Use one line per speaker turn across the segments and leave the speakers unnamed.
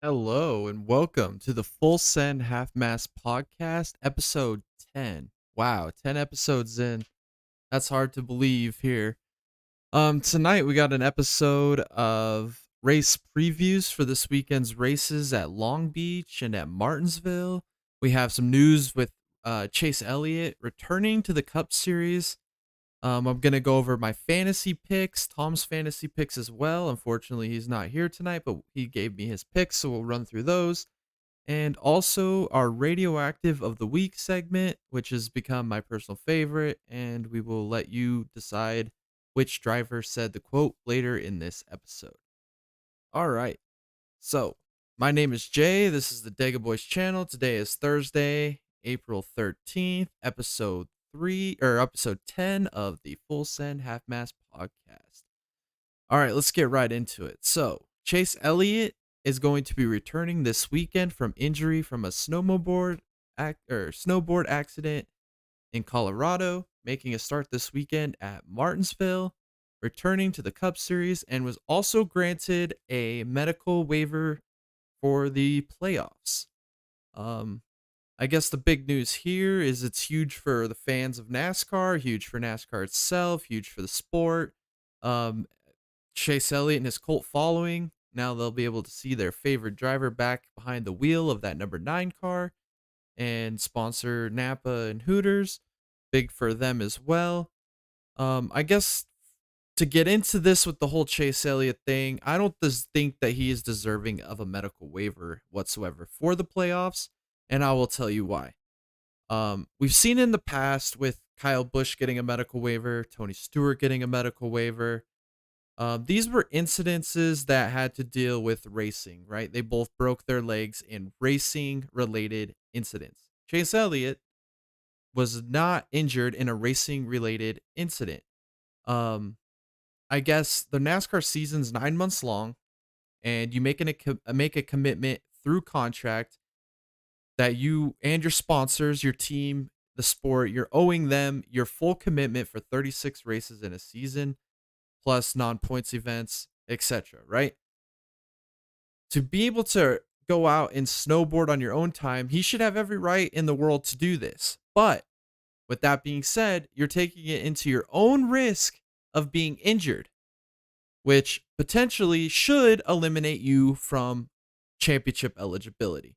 Hello and welcome to the Full Send Half Mast podcast, episode 10. Wow, 10 episodes in. That's hard to believe here. Tonight we got an episode of race previews for this weekend's races at Long Beach and at Martinsville. We have some news with Chase Elliott returning to the Cup Series. I'm going to go over my fantasy picks, Tom's fantasy picks as well. Unfortunately, he's not here tonight, but he gave me his picks, so we'll run through those. And also our radioactive of the week segment, which has become my personal favorite, and we will let you decide which driver said the quote later in this episode. All right. So, my name is Jay. This is the Dega Boys channel. Today is Thursday, April 13th, episode 10 of the Full Send Half Mast podcast. All right, let's get right into it. So, Chase Elliott is going to be returning this weekend from injury from a snowboard accident in Colorado, making a start this weekend at Martinsville, returning to the Cup Series, and was also granted a medical waiver for the playoffs. I guess the big news here is it's huge for the fans of NASCAR, huge for NASCAR itself, huge for the sport. Um, Chase Elliott and his cult following, now they'll be able to see their favorite driver back behind the wheel of that number 9 car and sponsor Napa and Hooters. Big for them as well. I guess to get into this with the whole Chase Elliott thing, I don't think that he is deserving of a medical waiver whatsoever for the playoffs, and I will tell you why. We've seen in the past with Kyle Busch getting a medical waiver, Tony Stewart getting a medical waiver. These were incidences that had to deal with racing, right? They both broke their legs in racing-related incidents. Chase Elliott was not injured in a racing-related incident. I guess the NASCAR season's 9 months long, and you make a commitment through contract that you and your sponsors, your team, the sport, you're owing them your full commitment for 36 races in a season, plus non-points events, etc., right? To be able to go out and snowboard on your own time, he should have every right in the world to do this. But with that being said, you're taking it into your own risk of being injured, which potentially should eliminate you from championship eligibility.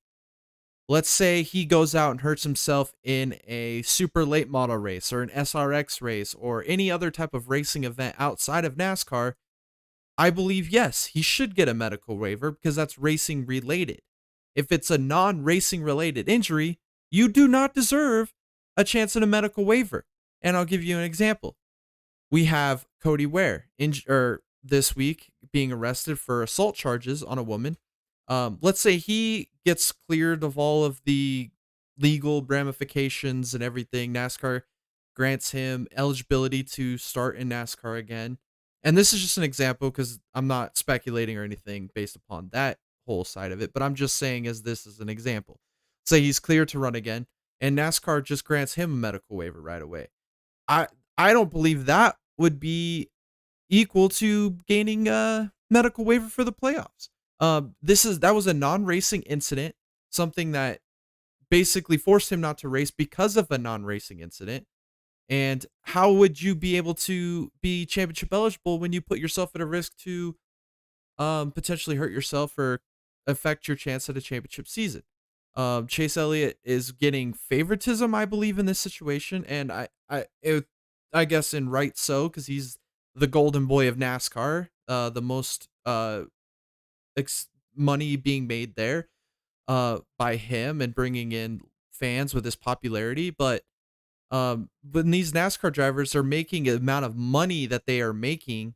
Let's say he goes out and hurts himself in a super late model race or an SRX race or any other type of racing event outside of NASCAR. I believe, yes, he should get a medical waiver because that's racing related. If it's a non-racing related injury, you do not deserve a chance at a medical waiver. And I'll give you an example. We have Cody Ware this week being arrested for assault charges on a woman. Let's say he gets cleared of all of the legal ramifications and everything. NASCAR grants him eligibility to start in NASCAR again. And this is just an example because I'm not speculating or anything based upon that whole side of it, but I'm just saying as this is an example. Say he's cleared to run again, and NASCAR just grants him a medical waiver right away. I don't believe that would be equal to gaining a medical waiver for the playoffs. That was a non-racing incident, something that basically forced him not to race because of a non-racing incident. And how would you be able to be championship eligible when you put yourself at a risk to potentially hurt yourself or affect your chance at a championship season? Chase Elliott is getting favoritism, I believe, in this situation, and I guess in right so, because he's the golden boy of NASCAR, the most money being made there by him and bringing in fans with his popularity. But when these NASCAR drivers are making the amount of money that they are making,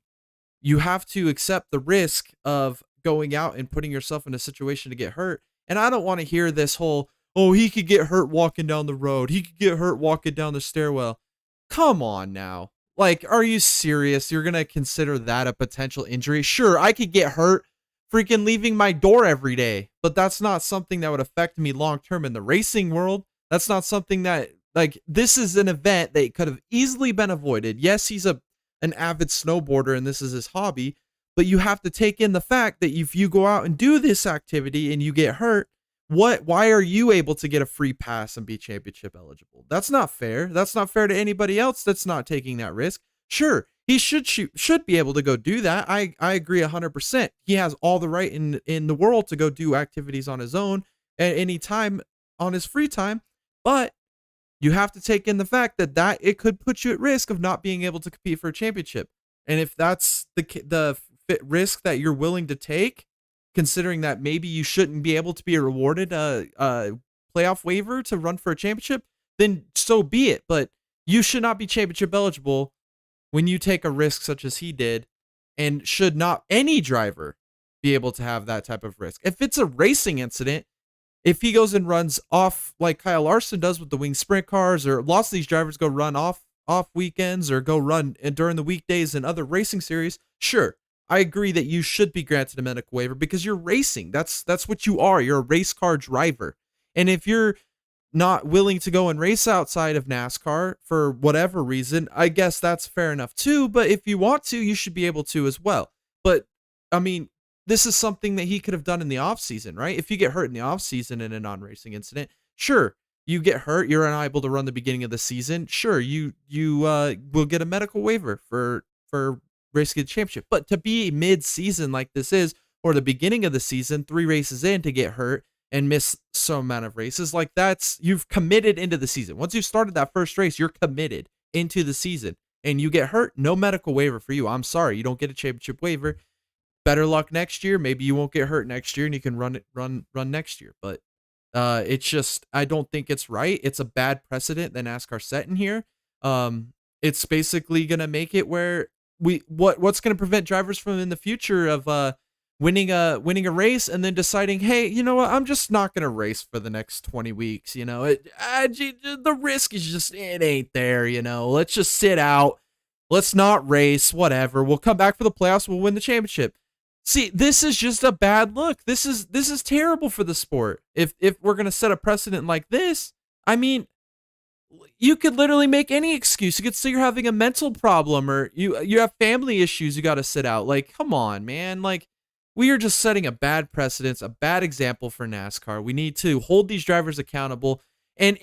you have to accept the risk of going out and putting yourself in a situation to get hurt. And I don't want to hear this whole, oh, he could get hurt walking down the road. He could get hurt walking down the stairwell. Come on now. Like, are you serious? You're going to consider that a potential injury? Sure, I could get hurt freaking leaving my door every day, but that's not something that would affect me long term in the racing world. That's not something that, like, this is an event that could have easily been avoided. Yes, he's an avid snowboarder and this is his hobby, But you have to take in the fact that if you go out and do this activity and you get hurt, why are you able to get a free pass and be championship eligible? That's not fair. That's not fair to anybody else that's not taking that risk. Sure, he should be able to go do that. I agree 100%. He has all the right in the world to go do activities on his own at any time on his free time, but you have to take in the fact that it could put you at risk of not being able to compete for a championship. And if that's the risk that you're willing to take, considering that maybe you shouldn't be able to be rewarded a playoff waiver to run for a championship, then so be it. But you should not be championship eligible when you take a risk such as he did, and should not any driver be able to have that type of risk. If it's a racing incident, if he goes and runs off like Kyle Larson does with the wing sprint cars, or lots of these drivers go run off weekends or go run during the weekdays in other racing series, sure, I agree that you should be granted a medical waiver because you're racing. That's what you are. You're a race car driver. And if you're not willing to go and race outside of NASCAR for whatever reason, I guess that's fair enough too. But if you want to, you should be able to as well. But I mean, this is something that he could have done in the offseason, right? If you get hurt in the offseason in a non-racing incident, sure, you get hurt, you're unable to run the beginning of the season. Sure, you will get a medical waiver for racing the championship. But to be mid-season like this is, or the beginning of the season, 3 races in, to get hurt and miss some amount of races, like you've committed into the season. Once you've started that first race, you're committed into the season, and you get hurt, no medical waiver for you. I'm sorry, you don't get a championship waiver. Better luck next year. Maybe you won't get hurt next year and you can run next year. But it's just, I don't think it's right. It's a bad precedent that NASCAR set in here. It's basically going to make it where what's going to prevent drivers from in the future of winning a race and then deciding, hey, you know what, I'm just not going to race for the next 20 weeks. You know, the risk is just, it ain't there. You know, let's just sit out. Let's not race, whatever. We'll come back for the playoffs. We'll win the championship. See, this is just a bad look. This is terrible for the sport. If we're going to set a precedent like this, I mean, you could literally make any excuse. You could say you're having a mental problem, or you have family issues you got to sit out. Like, come on, man. Like, we are just setting a bad precedence, a bad example for NASCAR. We need to hold these drivers accountable. And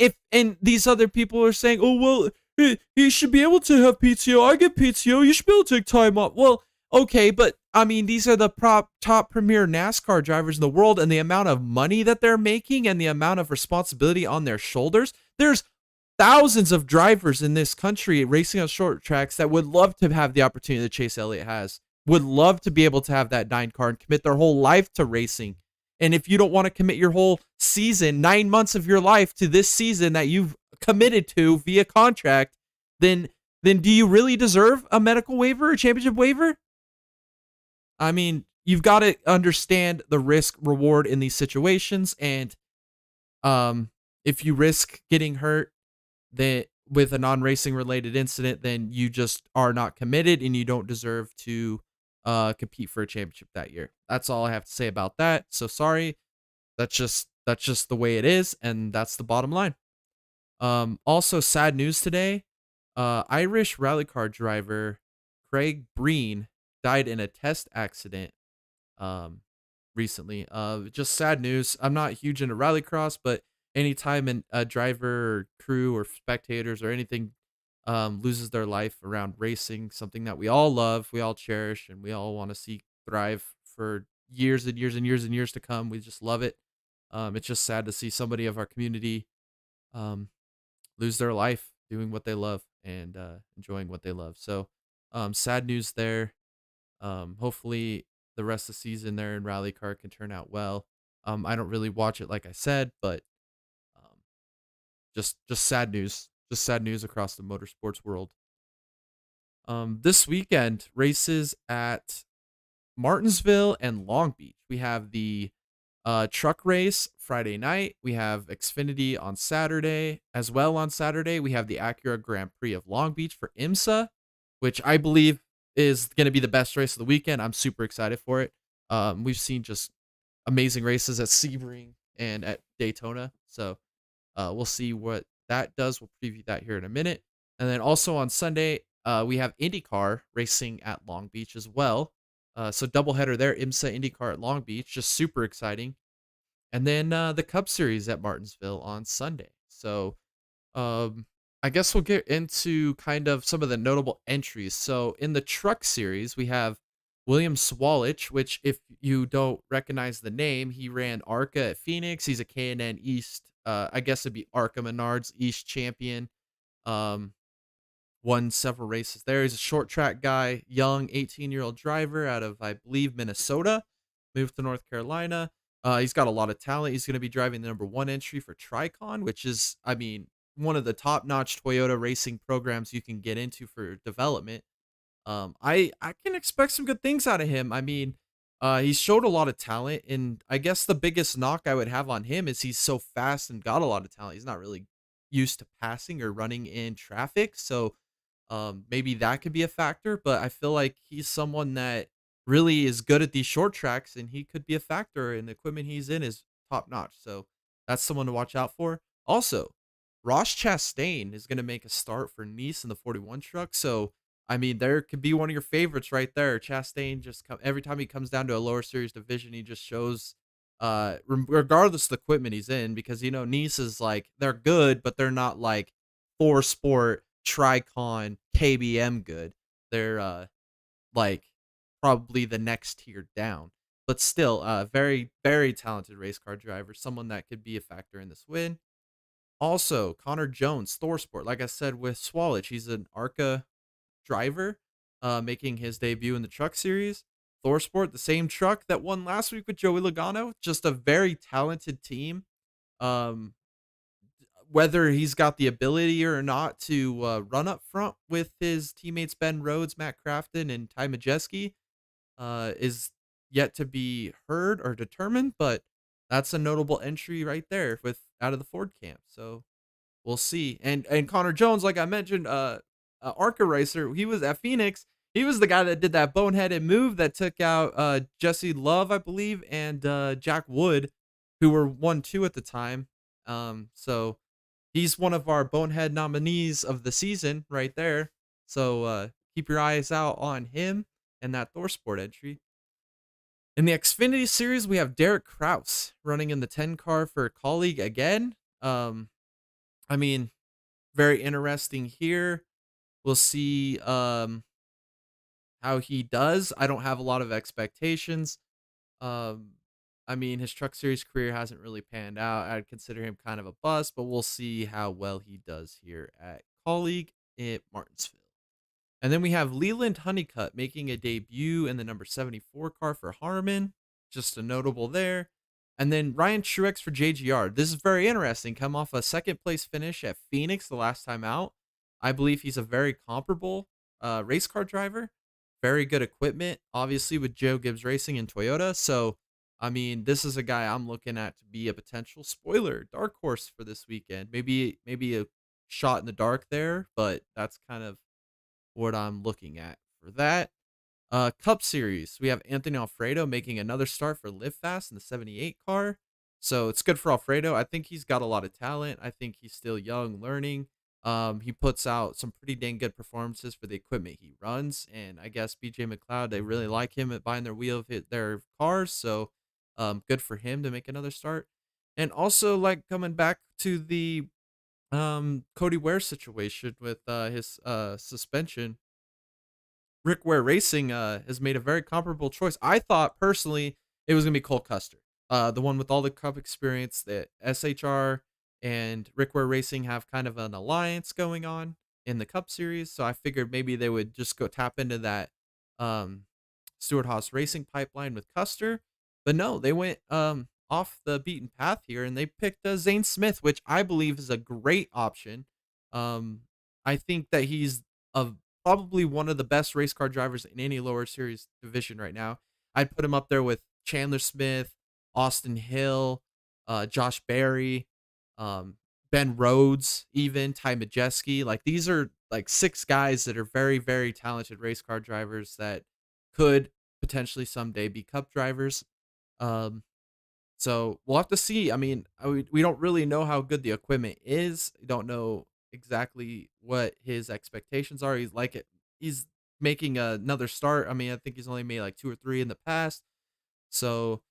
these other people are saying, oh, well, he should be able to have PTO. I get PTO. You should be able to take time off. Well, okay, but I mean, these are the top premier NASCAR drivers in the world, and the amount of money that they're making and the amount of responsibility on their shoulders. There's thousands of drivers in this country racing on short tracks that would love to have the opportunity that Chase Elliott has, would love to be able to have that 9 car and commit their whole life to racing. And if you don't want to commit your whole season, 9 months of your life to this season that you've committed to via contract, then do you really deserve a medical waiver, a championship waiver? I mean, you've got to understand the risk reward in these situations. And if you risk getting hurt with a non-racing related incident, then you just are not committed and you don't deserve to compete for a championship that year. That's all I have to say about that. So sorry. That's just the way it is. And that's the bottom line. Also, sad news today. Irish rally car driver Craig Breen died in a test accident recently. Just sad news. I'm not huge into rallycross, but anytime a driver or crew or spectators or anything loses their life around racing, something that we all love, we all cherish, and we all want to see thrive for years and years and years and years to come. We just love it. It's just sad to see somebody of our community lose their life doing what they love and enjoying what they love. So sad news there. Hopefully the rest of the season there in rally car can turn out well. I don't really watch it, like I said, but just sad news. Just sad news across the motorsports world. This weekend, races at Martinsville and Long Beach. We have the truck race Friday night. We have Xfinity on Saturday. As well on Saturday, we have the Acura Grand Prix of Long Beach for IMSA, which I believe is going to be the best race of the weekend. I'm super excited for it. We've seen just amazing races at Sebring and at Daytona. So we'll see what that does. We'll preview that here in a minute. And then also on Sunday, we have IndyCar racing at Long Beach as well. So doubleheader there, IMSA IndyCar at Long Beach, just super exciting. And then the Cup Series at Martinsville on Sunday. So um, I guess we'll get into kind of some of the notable entries. So in the Truck Series, we have William Swalich, which if you don't recognize the name, he ran ARCA at Phoenix. He's a K&N East, I guess it'd be ARCA Menards East champion. Um, Won several races there. He's a short track guy, young 18-year-old driver out of, I believe, Minnesota. Moved to North Carolina. He's got a lot of talent. He's going to be driving the number one entry for Tricon, which is, I mean, one of the top-notch Toyota racing programs you can get into for development. I can expect some good things out of him. I mean, he's showed a lot of talent, and I guess the biggest knock I would have on him is he's so fast and got a lot of talent. He's not really used to passing or running in traffic, so maybe that could be a factor, but I feel like he's someone that really is good at these short tracks and he could be a factor and the equipment he's in is top notch. So that's someone to watch out for. Also, Ross Chastain is going to make a start for Nice in the 41 truck. So, I mean, there could be one of your favorites right there. Chastain every time he comes down to a lower series division, he just shows regardless of the equipment he's in, because Nice is like they're good, but they're not like four sport Tricon, KBM good. They're like probably the next tier down. But still, very, very talented race car driver, someone that could be a factor in this win. Also, Connor Jones, Thor Sport. Like I said with Swalich, he's an ARCA driver, making his debut in the truck series. Thor Sport, the same truck that won last week with Joey Logano. Just a very talented team. Um, Whether he's got the ability or not to run up front with his teammates Ben Rhodes, Matt Crafton, and Ty Majeski is yet to be heard or determined, but that's a notable entry right there with out of the Ford camp. So we'll see. And Connor Jones, like I mentioned, ARCA racer, he was at Phoenix. He was the guy that did that boneheaded move that took out Jesse Love, I believe, and Jack Wood, who were 1-2 at the time. So he's one of our bonehead nominees of the season right there. So keep your eyes out on him and that Thor Sport entry. In the Xfinity series, we have Derek Kraus running in the 10 car for a colleague again. I mean, very interesting here. We'll see how he does. I don't have a lot of expectations. Um, I mean, his truck series career hasn't really panned out. I'd consider him kind of a bust, but we'll see how well he does here at colleague at Martinsville. And then we have Leland Honeycutt making a debut in the number 74 car for Harman. Just a notable there. And then Ryan Truex for JGR. This is very interesting. Come off a second place finish at Phoenix the last time out. I believe he's a very comparable race car driver. Very good equipment, obviously, with Joe Gibbs Racing and Toyota. So, I mean, this is a guy I'm looking at to be a potential spoiler, dark horse for this weekend. Maybe a shot in the dark there, but that's kind of what I'm looking at for that. Cup Series, we have Anthony Alfredo making another start for Live Fast in the 78 car. So it's good for Alfredo. I think he's got a lot of talent. I think he's still young, learning. He puts out some pretty dang good performances for the equipment he runs. And I guess BJ McLeod, they really like him at buying their wheel of their cars. So good for him to make another start. And also, like, coming back to the Cody Ware situation with his suspension, Rick Ware Racing has made a very comparable choice. I thought personally it was gonna be Cole Custer, the one with all the Cup experience. That SHR and Rick Ware Racing have kind of an alliance going on in the Cup Series, so I figured maybe they would just go tap into that um, Stewart Haas Racing pipeline with Custer, but no, they went off the beaten path here and they picked Zane Smith, which I believe is a great option. Um, I think that he's a probably one of the best race car drivers in any lower series division right now. I'd put him up there with Chandler Smith, Austin Hill, Josh Berry, Ben Rhodes, even Ty Majeski. Like, these are like six guys that are very, very talented race car drivers that could potentially someday be Cup drivers. Um, so we'll have to see. I mean, we don't really know how good the equipment is. We don't know exactly what his expectations are. He's making another start. I mean, I think he's only made like 2 or 3 in the past. So,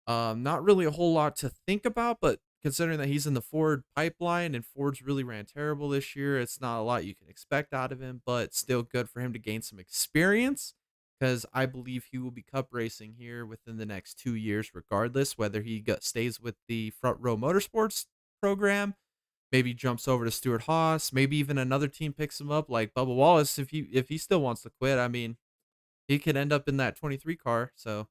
not really a whole lot to think about, but considering that he's in the Ford pipeline and Ford's really ran terrible this year, it's not a lot you can expect out of him, but still good for him to gain some experience because I believe he will be cup racing here within the next 2 years, regardless whether stays with the Front Row Motorsports program, maybe jumps over to Stuart Haas, maybe even another team picks him up like Bubba Wallace if he still wants to quit. I mean, he could end up in that 23 car. So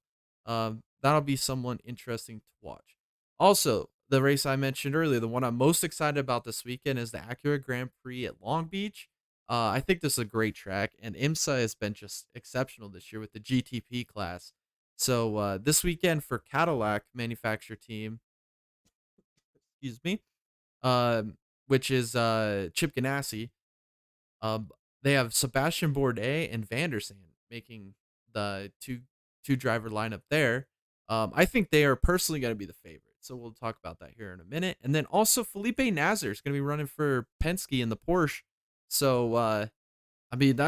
that'll be someone interesting to watch. Also, the race I mentioned earlier, the one I'm most excited about this weekend is the Acura Grand Prix at Long Beach. I think this is a great track, and IMSA has been just exceptional this year with the GTP class. So this weekend for Cadillac manufacturer team, excuse me, which is Chip Ganassi. Um, they have Sebastian Bourdais and Van der Zandt making the two driver lineup there. I think they are personally going to be the favorite. So we'll talk about that here in a minute. And then also Felipe Nasr is going to be running for Penske in the Porsche. So I mean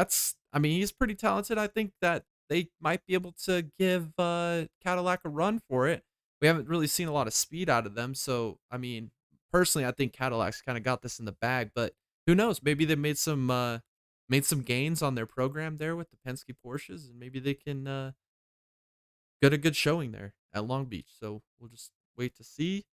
he's pretty talented. I think that they might be able to give Cadillac a run for it. We haven't really seen a lot of speed out of them. So I mean, personally, I think Cadillac's kind of got this in the bag, but who knows? Maybe they made some gains on their program there with the Penske Porsches, and maybe they can get a good showing there at Long Beach. So we'll just wait to see.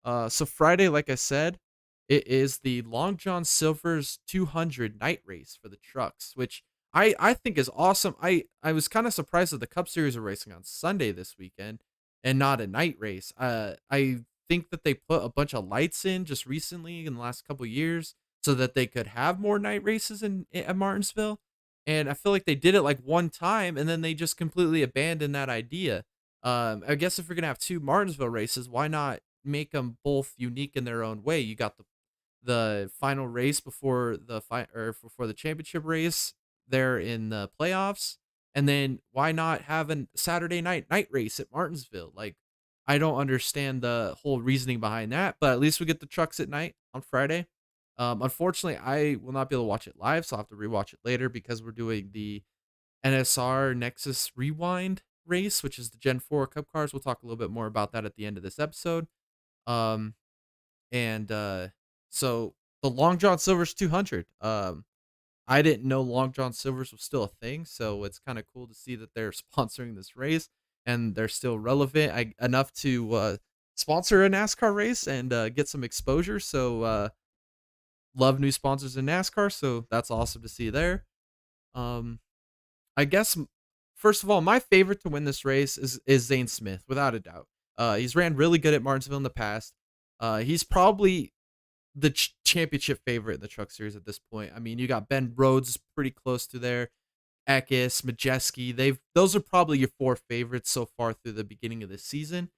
So Friday, like I said, it is the Long John Silver's 200 night race for the trucks, which I think is awesome. I was kind of surprised that the Cup Series are racing on Sunday this weekend and not a night race. I think that they put a bunch of lights in just recently in the last couple years so that they could have more night races at Martinsville. And I feel like they did it like one time and then they just completely abandoned that idea. I guess if you're gonna have two Martinsville races, why not make them both unique in their own way? You got the final race before before the championship race there in the playoffs, and then why not have a Saturday night race at Martinsville? Like, I don't understand the whole reasoning behind that, but at least we get the trucks at night on Friday. Unfortunately, I will not be able to watch it live, so I'll have to rewatch it later because we're doing the NSR Nexus Rewind race, which is the Gen 4 Cup cars. We'll talk a little bit more about that at the end of this episode. Um, and so the Long John Silver's 200. I didn't know Long John Silver's was still a thing, so it's kind of cool to see that they're sponsoring this race and they're still relevant enough to sponsor a NASCAR race and get some exposure. So love new sponsors in NASCAR, so that's awesome to see there. Um, I guess first of all, my favorite to win this race is Zane Smith, without a doubt. He's ran really good at Martinsville in the past. He's probably the championship favorite in the Truck Series at this point. I mean, you got Ben Rhodes pretty close to there, Eckes, Majeski. Those are probably your four favorites so far through the beginning of the season.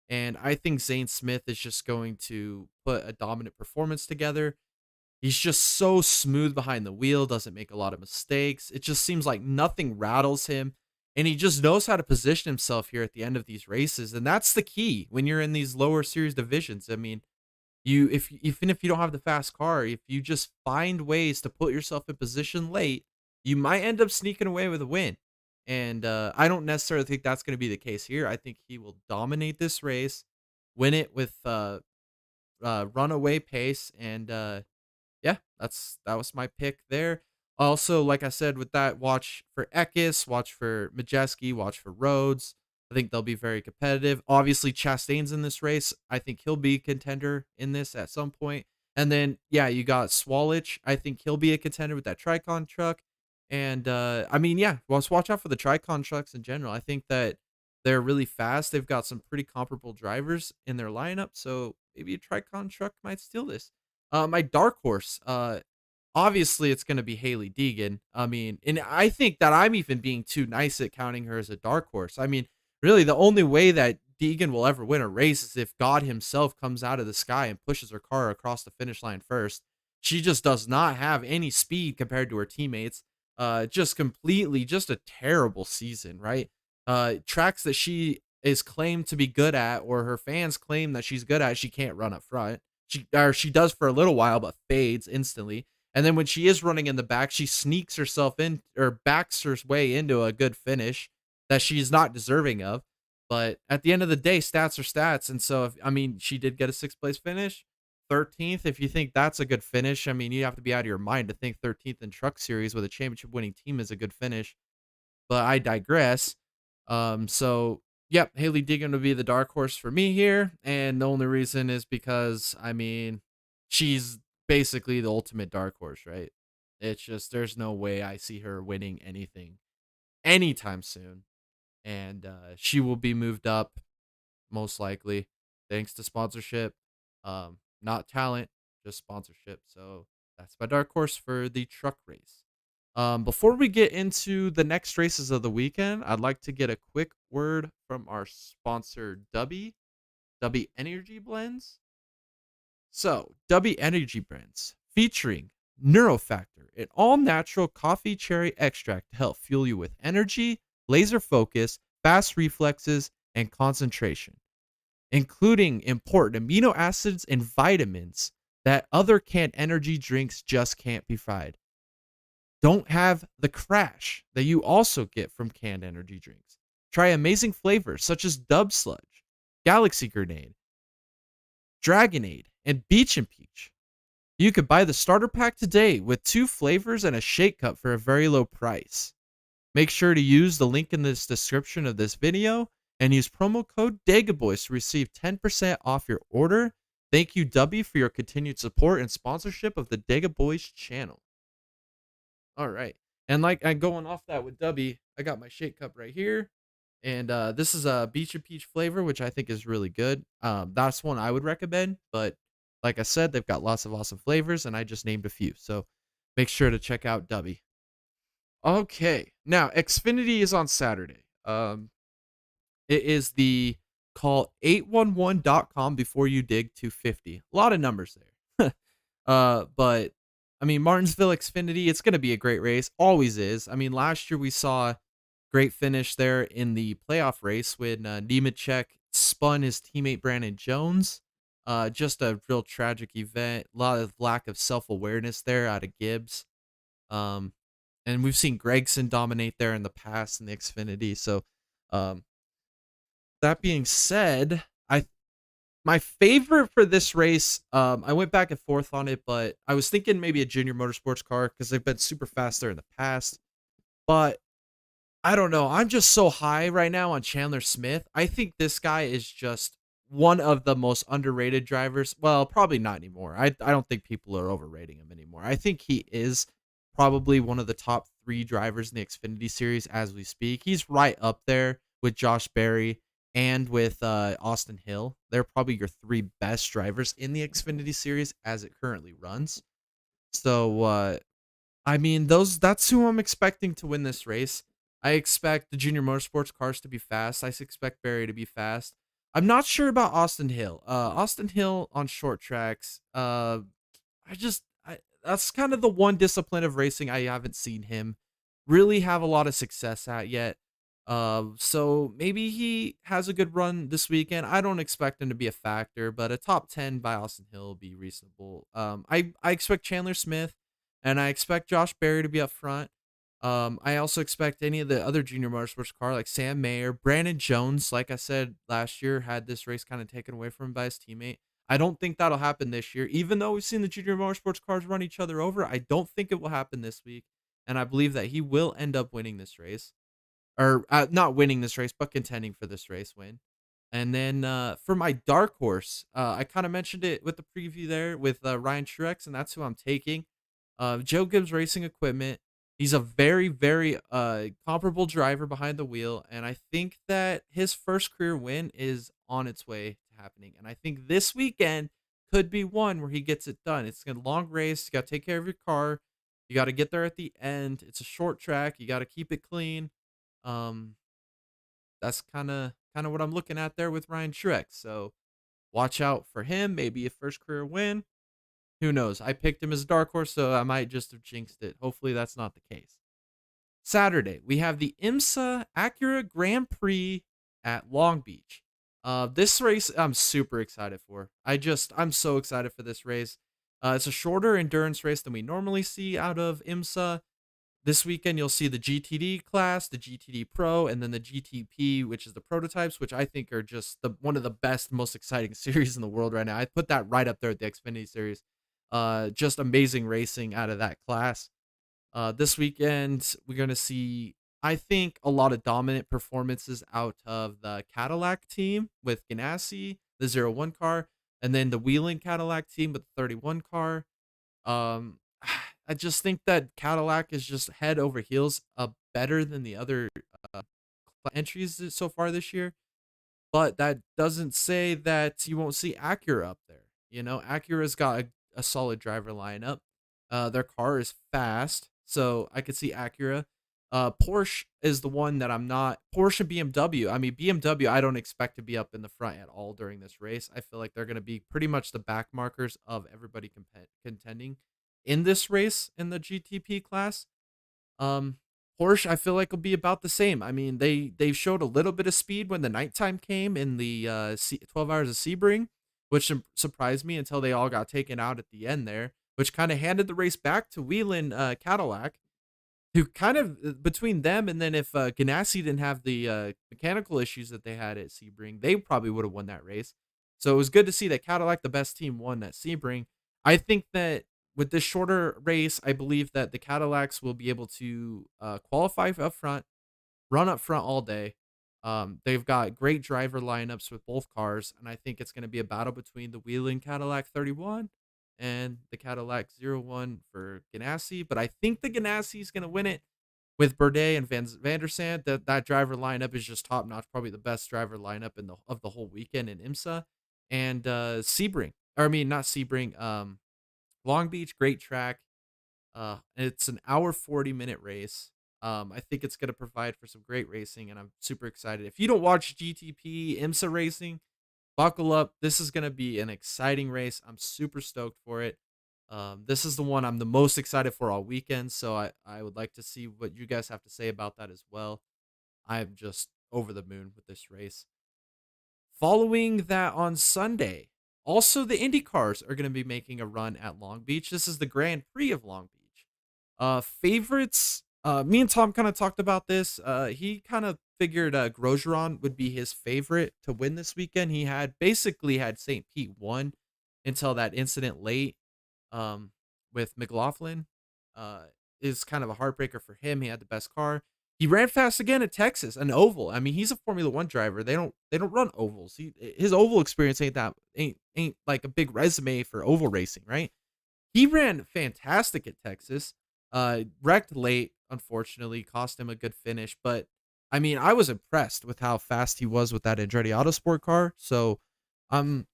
And I think Zane Smith is just going to put a dominant performance together. He's just so smooth behind the wheel, doesn't make a lot of mistakes. It just seems like nothing rattles him. And he just knows how to position himself here at the end of these races. And that's the key when you're in these lower series divisions. I mean, even if you don't have the fast car, if you just find ways to put yourself in position late, you might end up sneaking away with a win. And I don't necessarily think that's going to be the case here. I think he will dominate this race, win it with runaway pace, and yeah, that was my pick there. Also, like I said, with that, watch for Eckes, watch for Majeski, watch for Rhodes. I think they'll be very competitive. Obviously, Chastain's in this race. I think he'll be a contender in this at some point. And then, yeah, you got Swalich. I think he'll be a contender with that Tricon truck. And I mean, yeah, well, just watch out for the Tricon trucks in general. I think that they're really fast. They've got some pretty comparable drivers in their lineup. So maybe a Tricon truck might steal this. My dark horse, obviously it's going to be Haley Deegan. I mean, and I think that I'm even being too nice at counting her as a dark horse. I mean, really, the only way that Deegan will ever win a race is if God himself comes out of the sky and pushes her car across the finish line first. She just does not have any speed compared to her teammates. Just a terrible season, right? Tracks that she is claimed to be good at, or her fans claim that she's good at, she can't run up front. She does for a little while, but fades instantly. And then when she is running in the back, she sneaks herself in or backs her way into a good finish that she's not deserving of. But at the end of the day, stats are stats. And so, if, I mean, she did get a sixth place finish, 13th. If you think that's a good finish, I mean, you have to be out of your mind to think 13th in Truck Series with a championship winning team is a good finish. But I digress. So yep, Haley Deegan will be the dark horse for me here, and the only reason is because I mean, she's basically the ultimate dark horse, right? It's just there's no way I see her winning anything anytime soon, and she will be moved up most likely thanks to sponsorship, not talent, just sponsorship. So that's my dark horse for the truck race. Before we get into the next races of the weekend, I'd like to get a quick word from our sponsor, Dubby Energy Blends. So, Dubby Energy Blends, featuring Neurofactor, an all-natural coffee cherry extract to help fuel you with energy, laser focus, fast reflexes, and concentration, including important amino acids and vitamins that other canned energy drinks just can't provide. Don't have the crash that you also get from canned energy drinks. Try amazing flavors such as Dub Sludge, Galaxy Grenade, Dragonade, and Beach and Peach. You could buy the starter pack today with 2 flavors and a shake cup for a very low price. Make sure to use the link in this description of this video and use promo code DAGABOYS to receive 10% off your order. Thank you, Dubby, for your continued support and sponsorship of the Daga Boys channel. All right. And like I'm going off that with Dubby, I got my shake cup right here. And this is a Beach and Peach flavor, which I think is really good. That's one I would recommend. But like I said, they've got lots of awesome flavors, and I just named a few. So make sure to check out Dubby. Okay. Now, Xfinity is on Saturday. It is the call 811.com before you dig 250. A lot of numbers there. But I mean, Martinsville Xfinity, it's going to be a great race. Always is. I mean, last year we saw great finish there in the playoff race when Nemechek spun his teammate Brandon Jones. Just a real tragic event. A lot of lack of self-awareness there out of Gibbs. And we've seen Gregson dominate there in the past in the Xfinity. So, that being said, my favorite for this race, I went back and forth on it, but I was thinking maybe a junior motorsports car because they've been super fast there in the past. But I don't know. I'm just so high right now on Chandler Smith. I think this guy is just one of the most underrated drivers. Well, probably not anymore. I don't think people are overrating him anymore. I think he is probably one of the top 3 drivers in the Xfinity series as we speak. He's right up there with Josh Berry and with Austin Hill. They're probably your 3 best drivers in the Xfinity series as it currently runs. So, I mean, that's who I'm expecting to win this race. I expect the junior motorsports cars to be fast. I expect Berry to be fast. I'm not sure about Austin Hill. Austin Hill on short tracks. That's kind of the one discipline of racing I haven't seen him really have a lot of success at yet. So maybe he has a good run this weekend. I don't expect him to be a factor, but a top 10 by Austin Hill will be reasonable. I expect Chandler Smith and I expect Josh Berry to be up front. I also expect any of the other junior motorsports car like Sam Mayer, Brandon Jones, like I said last year, had this race kind of taken away from him by his teammate. I don't think that'll happen this year. Even though we've seen the junior motorsports cars run each other over, I don't think it will happen this week. And I believe that he will end up winning this race. Or not winning this race, but contending for this race win. And then for my dark horse, I kind of mentioned it with the preview there with Ryan Truex, and that's who I'm taking. Joe Gibbs Racing Equipment. He's a very, very comparable driver behind the wheel, and I think that his first career win is on its way to happening. And I think this weekend could be one where he gets it done. It's a long race. You got to take care of your car. You got to get there at the end. It's a short track. You got to keep it clean. That's kind of what I'm looking at there with Ryan Truex. So watch out for him. Maybe a first career win. Who knows? I picked him as a dark horse, so I might just have jinxed it. Hopefully that's not the case. Saturday, we have the IMSA Acura Grand Prix at Long Beach. This race I'm super excited for. I'm so excited for this race. It's a shorter endurance race than we normally see out of IMSA. This weekend, you'll see the GTD class, the GTD Pro, and then the GTP, which is the prototypes, which I think are just one of the best, most exciting series in the world right now. I put that right up there with the Xfinity series. Just amazing racing out of that class. This weekend, we're going to see, I think, a lot of dominant performances out of the Cadillac team with Ganassi, the 01 car, and then the Wheeling Cadillac team with the 31 car. Um, I just think that Cadillac is just head over heels better than the other uh, entries so far this year. But that doesn't say that you won't see Acura up there. You know, Acura's got a solid driver lineup. Their car is fast, so I could see Acura. Porsche is the one that I'm not. Porsche and BMW. I mean, BMW, I don't expect to be up in the front at all during this race. I feel like they're going to be pretty much the back markers of everybody contending in this race in the GTP class. Um, Porsche, I feel like will be about the same. I mean, they showed a little bit of speed when the nighttime came in the 12 hours of Sebring, which surprised me until they all got taken out at the end there, which kind of handed the race back to Whelen Cadillac, who kind of between them and then if Ganassi didn't have the mechanical issues that they had at Sebring, they probably would have won that race. So it was good to see that Cadillac, the best team, won at Sebring. I think that with this shorter race, I believe that the Cadillacs will be able to qualify up front, run up front all day. They've got great driver lineups with both cars, and I think it's going to be a battle between the Wheeling Cadillac 31 and the Cadillac 01 for Ganassi. But I think the Ganassi is going to win it with Birdie and Van der Sande. That driver lineup is just top notch, probably the best driver lineup in the whole weekend in IMSA. And Sebring, or I mean not Sebring, Long Beach, great track. It's an hour 40-minute race. I think it's going to provide for some great racing, and I'm super excited. If you don't watch GTP IMSA racing, buckle up. This is going to be an exciting race. I'm super stoked for it. This is the one I'm the most excited for all weekend, so I would like to see what you guys have to say about that as well. I'm just over the moon with this race. Following that on Sunday, also the Indy cars are going to be making a run at Long Beach. This is the Grand Prix of Long Beach. Favorites, me and Tom kind of talked about this. He kind of figured Grosjean would be his favorite to win this weekend. He had basically had St. Pete won until that incident late with McLaughlin. Uh, is kind of a heartbreaker for him. He had the best car. He ran fast again at Texas, an oval. I mean, he's a Formula One driver. They don't run ovals. His oval experience ain't like a big resume for oval racing, right? He ran fantastic at Texas. Wrecked late, unfortunately, cost him a good finish. But I mean, I was impressed with how fast he was with that Andretti Autosport car. So, Tom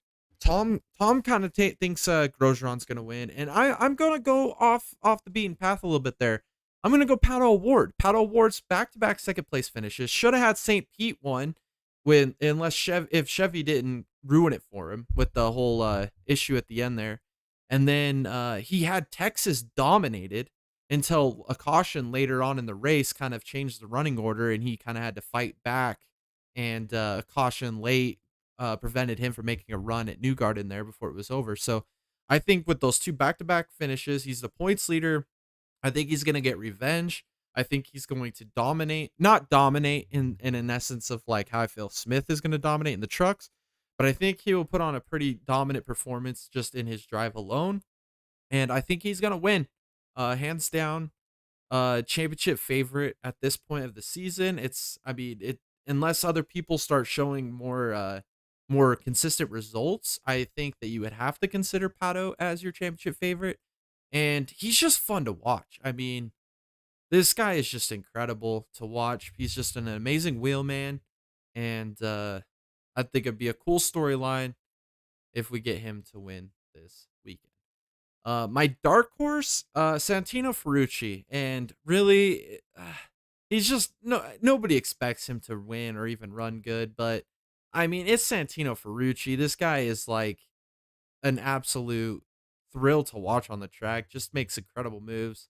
kind of thinks Grosjean's gonna win, and I'm gonna go off the beaten path a little bit there. I'm gonna go Pato O'Ward. Pato O'Ward's back-to-back second place finishes should have had St. Pete won if Chevy didn't ruin it for him with the whole issue at the end there, and then he had Texas dominated until a caution later on in the race kind of changed the running order, and he kind of had to fight back, and a caution late prevented him from making a run at New Garden there before it was over. So I think with those two back-to-back finishes, he's the points leader. I think he's going to get revenge. I think he's going to dominate, not dominate in an essence of like how I feel Smith is going to dominate in the trucks, but I think he will put on a pretty dominant performance just in his drive alone. And I think he's going to win, hands down, championship favorite at this point of the season. I mean, unless other people start showing more consistent results, I think that you would have to consider Pato as your championship favorite. And he's just fun to watch. I mean, this guy is just incredible to watch. He's just an amazing wheelman. And I think it'd be a cool storyline if we get him to win this weekend. My dark horse, Santino Ferrucci. And really, he's just, nobody expects him to win or even run good. But, I mean, it's Santino Ferrucci. This guy is like an absolute thrill to watch on the track. Just makes incredible moves.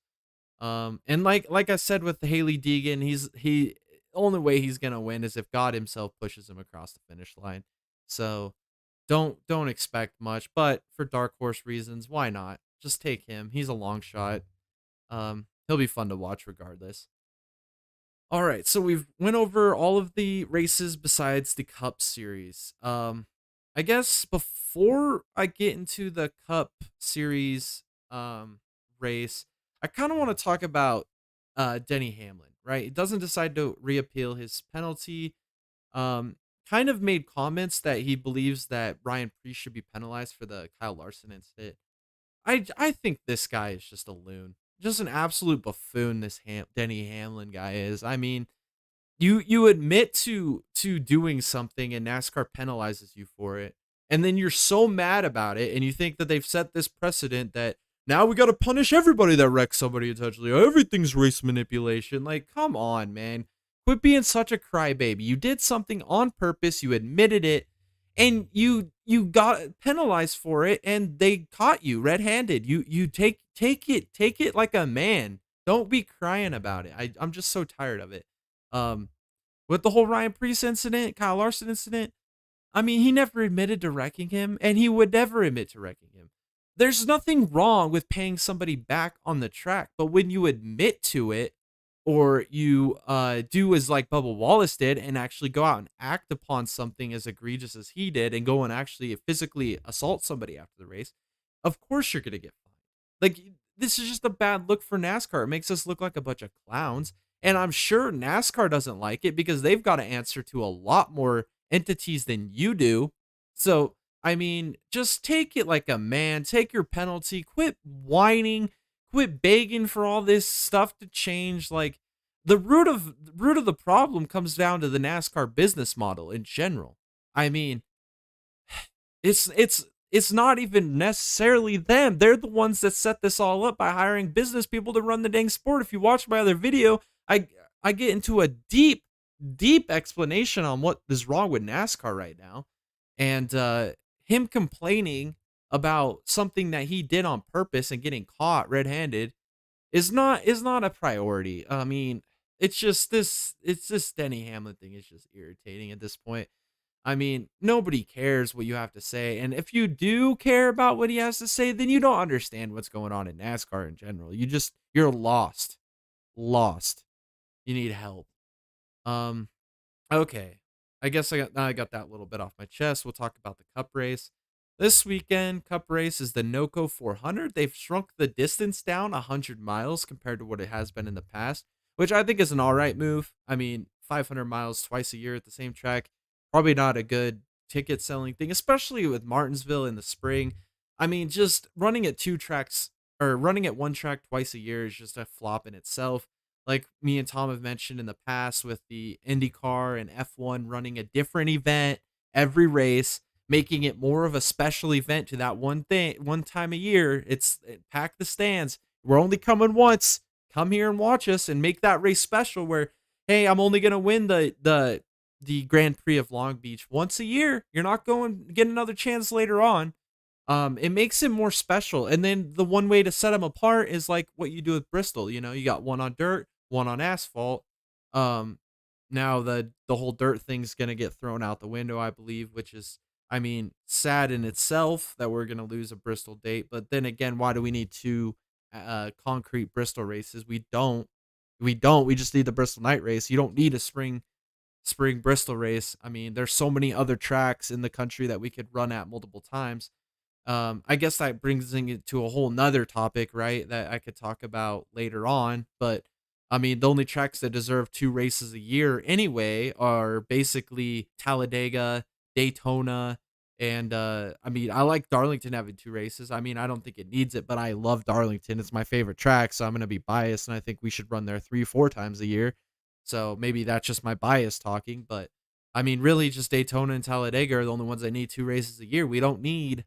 And like I said with Haley Deegan, he only way he's gonna win is if God himself pushes him across the finish line. So Don't expect much, but for dark horse reasons, why not? Just take him. He's a long shot. He'll be fun to watch regardless. All right, so we've went over all of the races besides the Cup Series. I guess before I get into the Cup Series race, I kind of want to talk about Denny Hamlin, right? He doesn't decide to reappeal his penalty. Um, Kind of made comments that he believes that Ryan Preece should be penalized for the Kyle Larson incident. I think this guy is just a loon, just an absolute buffoon. This Denny Hamlin guy is. I mean, you admit to doing something and NASCAR penalizes you for it. And then you're so mad about it and you think that they've set this precedent that now we got to punish everybody that wrecks somebody intentionally. Everything's race manipulation. Like, come on, man. Quit being such a crybaby. You did something on purpose, you admitted it, and you got penalized for it and they caught you red-handed. You take it like a man. Don't be crying about it. I'm just so tired of it. Um with the whole Ryan Preece incident, Kyle Larson incident, I mean, he never admitted to wrecking him, and he would never admit to wrecking him. There's nothing wrong with paying somebody back on the track, but when you admit to it, or you do as like Bubba Wallace did and actually go out and act upon something as egregious as he did and go and actually physically assault somebody after the race, of course you're going to get fined. Like, this is just a bad look for NASCAR. It makes us look like a bunch of clowns. And I'm sure NASCAR doesn't like it because they've got to answer to a lot more entities than you do. So, I mean, just take it like a man. Take your penalty. Quit whining. Quit begging for all this stuff to change. Like, the root of the problem comes down to the NASCAR business model in general. I mean, it's not even necessarily them. They're the ones that set this all up by hiring business people to run the dang sport. If you watch my other video, I get into a deep explanation on what is wrong with NASCAR right now. And him complaining about something that he did on purpose and getting caught red-handed is not a priority. I mean, it's this Denny Hamlin thing is just irritating at this point. I mean, nobody cares what you have to say. And if you do care about what he has to say, then you don't understand what's going on in NASCAR in general. You're lost. Lost. You need help. Um, okay. I got that little bit off my chest. We'll talk about the Cup race. This weekend, Cup race is the NOCO 400. They've shrunk the distance down 100 miles compared to what it has been in the past, which I think is an all right move. I mean, 500 miles twice a year at the same track, probably not a good ticket selling thing, especially with Martinsville in the spring. I mean, just running at two tracks or running at one track twice a year is just a flop in itself. Like me and Tom have mentioned in the past with the IndyCar and F1 running a different event every race, making it more of a special event to that one time a year. Pack the stands. We're only coming once. Come here and watch us and make that race special where, hey, I'm only gonna win the Grand Prix of Long Beach once a year. You're not going to get another chance later on. It makes it more special. And then the one way to set them apart is like what you do with Bristol. You know, you got one on dirt, one on asphalt. Um, Now the whole dirt thing's gonna get thrown out the window, I believe, which is, I mean, sad in itself that we're gonna lose a Bristol date. But then again, why do we need two concrete Bristol races? We don't. We don't. We just need the Bristol night race. You don't need a spring Bristol race. I mean, there's so many other tracks in the country that we could run at multiple times. I guess that brings it to a whole nother topic, right? That I could talk about later on. But I mean, the only tracks that deserve two races a year anyway are basically Talladega, Daytona, and I mean, I like Darlington having two races. I mean, I don't think it needs it, but I love Darlington. It's my favorite track, so I'm gonna be biased, and I think we should run there 3, 4 times a year. So maybe that's just my bias talking, but I mean, really, just Daytona and Talladega are the only ones that need two races a year. We don't need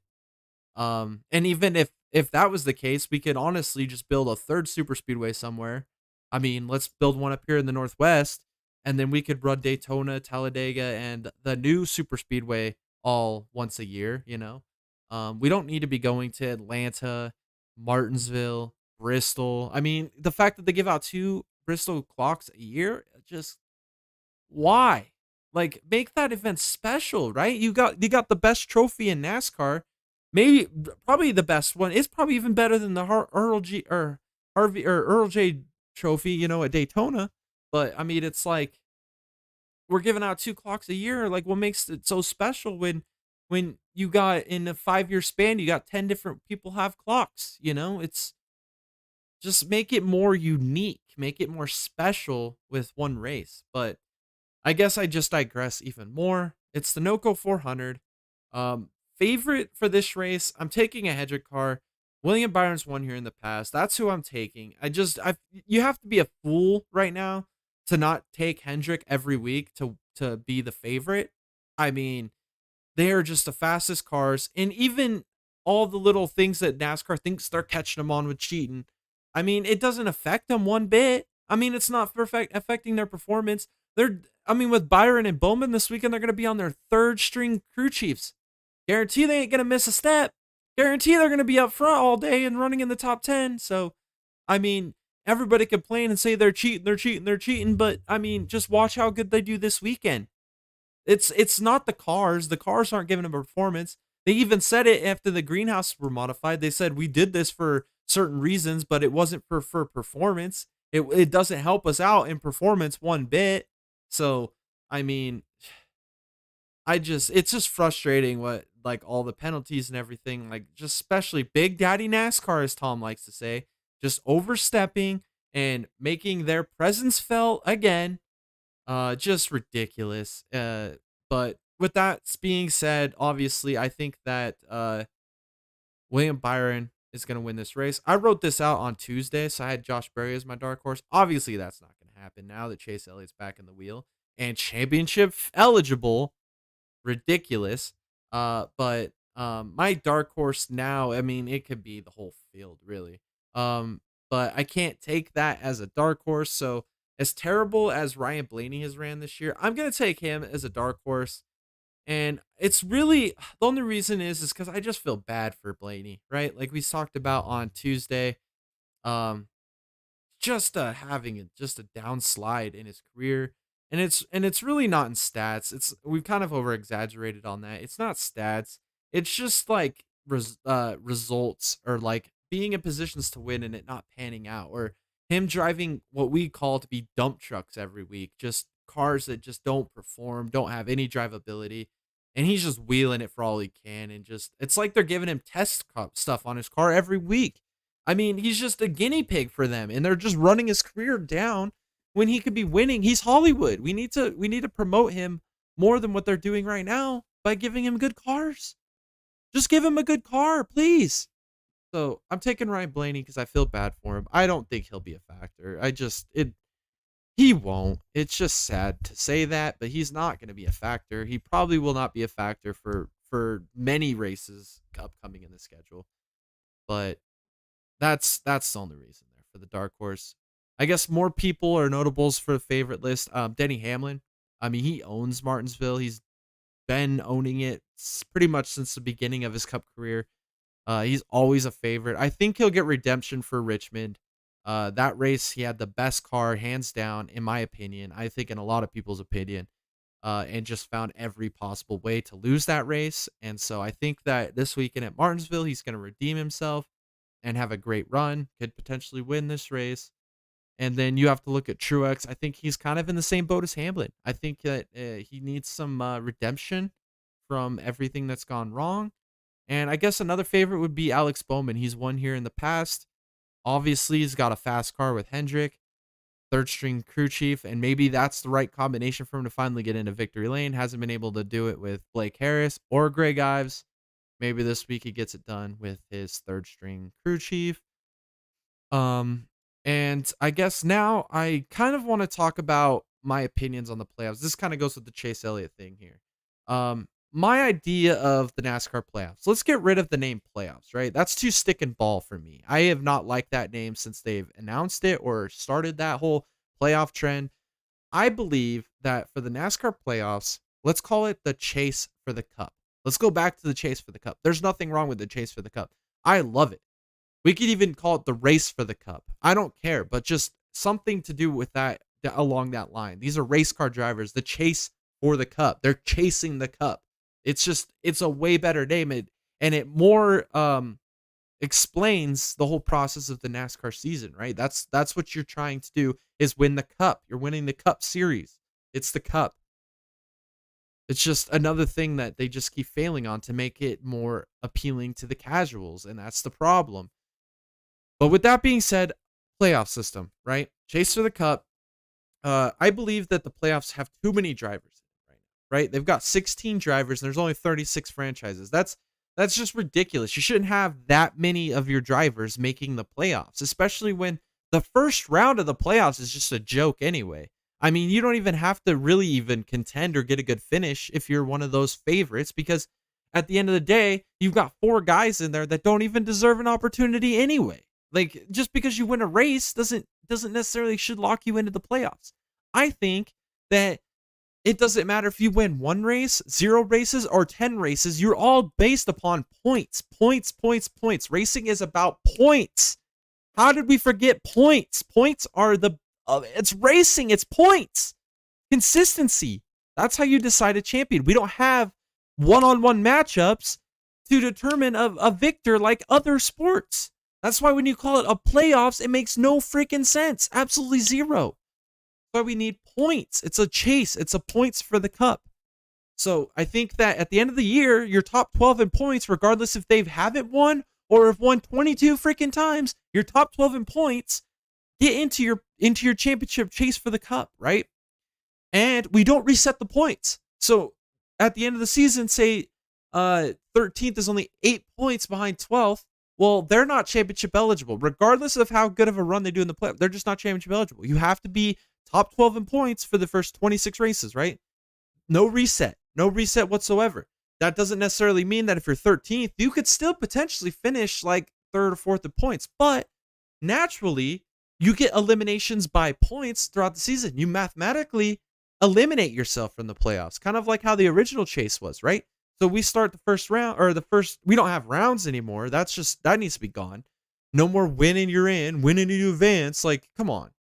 and even if that was the case, we could honestly just build a third super speedway somewhere. I mean, let's build one up here in the Northwest, and then we could run Daytona, Talladega, and the new super speedway all once a year. You know, we don't need to be going to Atlanta, Martinsville, Bristol. I mean, the fact that they give out two Bristol clocks a year, just why? Like, make that event special, right? You got the best trophy in NASCAR, maybe probably the best one. It's probably even better than the Earl G or Harvey or Earl J trophy, at Daytona. But I mean, it's like we're giving out two clocks a year. Like, what makes it so special when you got in a 5 year span, you got 10 different people have clocks. It's just make it more unique, make it more special with one race. But I guess I just digress even more. It's the NOCO 400. Um, Favorite for this race, I'm taking a Hedrick car. William Byron's won here in the past. That's who I'm taking. You have to be a fool right now to not take Hendrick every week to be the favorite. I mean, they are just the fastest cars, and even all the little things that NASCAR thinks they're catching them on with cheating. I mean, it doesn't affect them one bit. I mean, it's not perfect affecting their performance. I mean, with Byron and Bowman this weekend, they're going to be on their third string crew chiefs. Guarantee they ain't going to miss a step. Guarantee they're going to be up front all day and running in the top 10. So, I mean, everybody complain and say they're cheating, they're cheating, they're cheating. But, I mean, just watch how good they do this weekend. It's not the cars. The cars aren't giving them a performance. They even said it after the greenhouses were modified. They said we did this for certain reasons, but it wasn't for performance. It doesn't help us out in performance one bit. So, I mean, it's just frustrating what like all the penalties and everything, like just especially Big Daddy NASCAR, as Tom likes to say, just overstepping and making their presence felt again. Just ridiculous. But with that being said, obviously, I think that William Byron is going to win this race. I wrote this out on Tuesday, so I had Josh Berry as my dark horse. Obviously, that's not going to happen now that Chase Elliott's back in the wheel and championship eligible. Ridiculous. But my dark horse now, I mean, it could be the whole field, really. But I can't take that as a dark horse, so as terrible as Ryan Blaney has ran this year, I'm going to take him as a dark horse. And it's really the only reason is because I just feel bad for Blaney, right? Like we talked about on Tuesday. Um, just having just a downslide in his career, and it's really not in stats. We've kind of over exaggerated on that. It's not stats. It's just like results, or like being in positions to win and it not panning out, or him driving what we call to be dump trucks every week, just cars that just don't perform, don't have any drivability, and he's just wheeling it for all he can, and just it's like they're giving him stuff on his car every week. I mean, he's just a guinea pig for them, and they're just running his career down when he could be winning. He's Hollywood. We need to promote him more than what they're doing right now by giving him good cars. Just give him a good car, please. So I'm taking Ryan Blaney because I feel bad for him. I don't think he'll be a factor. He won't. It's just sad to say that, but he's not going to be a factor. He probably will not be a factor for many races upcoming in the schedule. But that's the only reason there for the dark horse. I guess more people are notables for the favorite list. Denny Hamlin. I mean, he owns Martinsville. He's been owning it pretty much since the beginning of his Cup career. He's always a favorite. I think he'll get redemption for Richmond. That race, he had the best car, hands down, in my opinion. I think in a lot of people's opinion, and just found every possible way to lose that race. And so I think that this weekend at Martinsville, he's going to redeem himself and have a great run. Could potentially win this race. And then you have to look at Truex. I think he's kind of in the same boat as Hamlin. I think that he needs some redemption from everything that's gone wrong. And I guess another favorite would be Alex Bowman. He's won here in the past. Obviously, he's got a fast car with Hendrick, third string crew chief, and maybe that's the right combination for him to finally get into victory lane. Hasn't been able to do it with Blake Harris or Greg Ives. Maybe this week he gets it done with his third string crew chief. And I guess now I kind of want to talk about my opinions on the playoffs. This kind of goes with the Chase Elliott thing here. My idea of the NASCAR playoffs. Let's get rid of the name playoffs, right? That's too stick and ball for me. I have not liked that name since they've announced it or started that whole playoff trend. I believe that for the NASCAR playoffs, let's call it the chase for the cup. Let's go back to the chase for the cup. There's nothing wrong with the chase for the cup. I love it. We could even call it the race for the cup. I don't care, but just something to do with that along that line. These are race car drivers. The chase for the cup. They're chasing the cup. It's a way better name, and it more explains the whole process of the NASCAR season, right? That's what you're trying to do, is win the cup. You're winning the cup series. It's the cup. It's just another thing that they just keep failing on to make it more appealing to the casuals, and that's the problem. But with that being said, playoff system, right? Chase for the cup. I believe that the playoffs have too many drivers right now, right? They've got 16 drivers and there's only 36 franchises. That's just ridiculous. You shouldn't have that many of your drivers making the playoffs, especially when the first round of the playoffs is just a joke anyway. I mean, you don't even have to really even contend or get a good finish if you're one of those favorites, because at the end of the day, you've got 4 guys in there that don't even deserve an opportunity anyway. Like, just because you win a race doesn't necessarily should lock you into the playoffs. I think that it doesn't matter if you win 1 race, 0 races, or 10 races. You're all based upon points. Points, points, points. Racing is about points. How did we forget points? Points are it's racing. It's points. Consistency. That's how you decide a champion. We don't have one-on-one matchups to determine a victor like other sports. That's why when you call it a playoffs, it makes no freaking sense. Absolutely zero. That's why we need points. It's a chase. It's a points for the cup. So I think that at the end of the year, your top 12 in points, regardless if they haven't won or have won 22 freaking times, your top 12 in points get into your championship chase for the cup, right? And we don't reset the points. So at the end of the season, say 13th is only 8 points behind 12th. Well, they're not championship eligible. Regardless of how good of a run they do in the playoffs, they're just not championship eligible. You have to be top 12 in points for the first 26 races, right? No reset whatsoever. That doesn't necessarily mean that if you're 13th, you could still potentially finish like 3rd or 4th in points. But naturally, you get eliminations by points throughout the season. You mathematically eliminate yourself from the playoffs, kind of like how the original chase was, right? So we start the first round, or we don't have rounds anymore. That needs to be gone. No more winning you're in, winning you advance. Like, come on.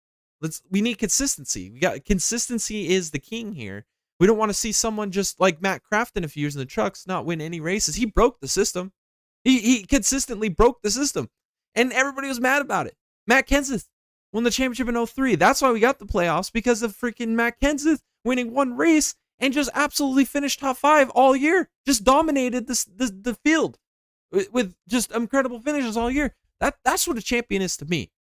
We need consistency. Consistency is the king here. We don't want to see someone just like Matt Crafton a few years in the trucks not win any races. He broke the system. He consistently broke the system. And everybody was mad about it. Matt Kenseth won the championship in 03. That's why we got the playoffs, because of freaking Matt Kenseth winning 1 race and just absolutely finished top 5 all year. Just dominated the field with just incredible finishes all year. That's what a champion is to me.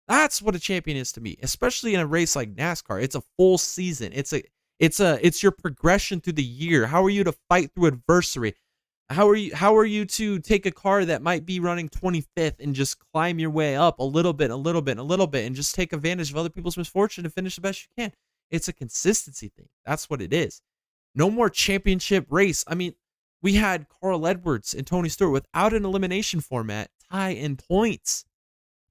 That's what a champion is to me, especially in a race like NASCAR. It's a full season. It's your progression through the year. How are you to fight through adversity? How are you to take a car that might be running 25th and just climb your way up a little bit, and just take advantage of other people's misfortune to finish the best you can? It's a consistency thing. That's what it is. No more championship race. I mean, we had Carl Edwards and Tony Stewart without an elimination format tie in points.